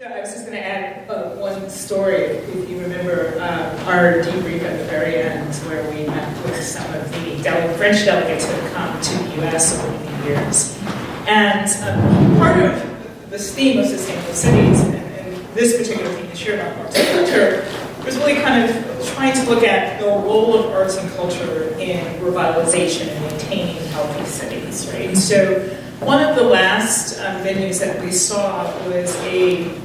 No, I was just going to add one story, if you remember our debrief at the very end, where we met with some of the French delegates who had come to the U.S. over the years. And part of this theme of sustainable cities, and this particular theme this year about arts and culture, was really kind of trying to look at the role of arts and culture in revitalization and maintaining healthy cities, right? So one of the last venues that we saw was a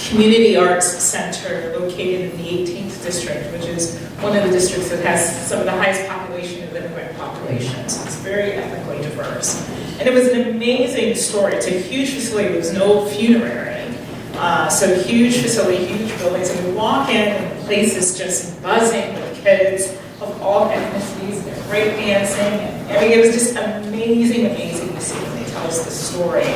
community arts center located in the 18th district, which is one of the districts that has some of the highest population of immigrant populations. It's very ethnically diverse. And it was an amazing story. It's a huge facility. There was no funerary. So huge facility, huge buildings, and we walk in and the place is just buzzing with kids of all ethnicities. They're breakdancing, and I mean, it was just amazing, amazing to see when they tell us the story.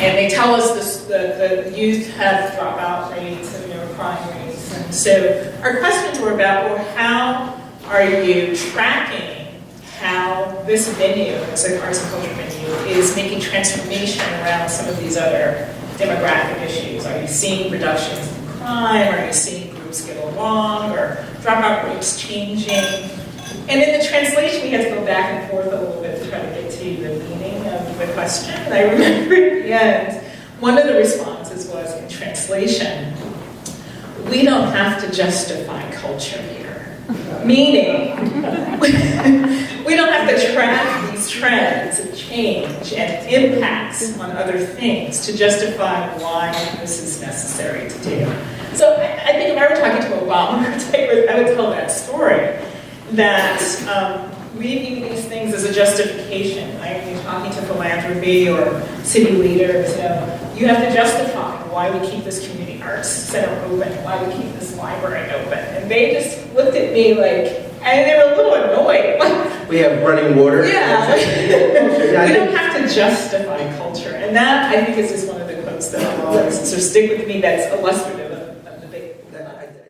And they tell us this, the youth have dropout rates and crime rates. And so our questions were about, well, how are you tracking how this venue, as an arts and culture venue, is making transformation around some of these other demographic issues? Are you seeing reductions in crime? Are you seeing groups get along? Or dropout rates changing? And in the translation, we had to go back and forth a little bit to try to get to the meaning of the question. And I remember at the end, one of the responses was, in translation, we don't have to justify culture here. Meaning, we don't have to track these trends of change and impacts on other things to justify why this is necessary to do. So I think if I were talking to Obama, I would tell that story, that we view these things as a justification. Like when you're talking to philanthropy or city leaders, you have to justify why we keep this community arts center open, why we keep this library open. And they just looked at me like, and they were a little annoyed. We have running water. Yeah. We don't have to justify culture. And that, I think, is just one of the quotes that I'll always sort of stick with me that's illustrative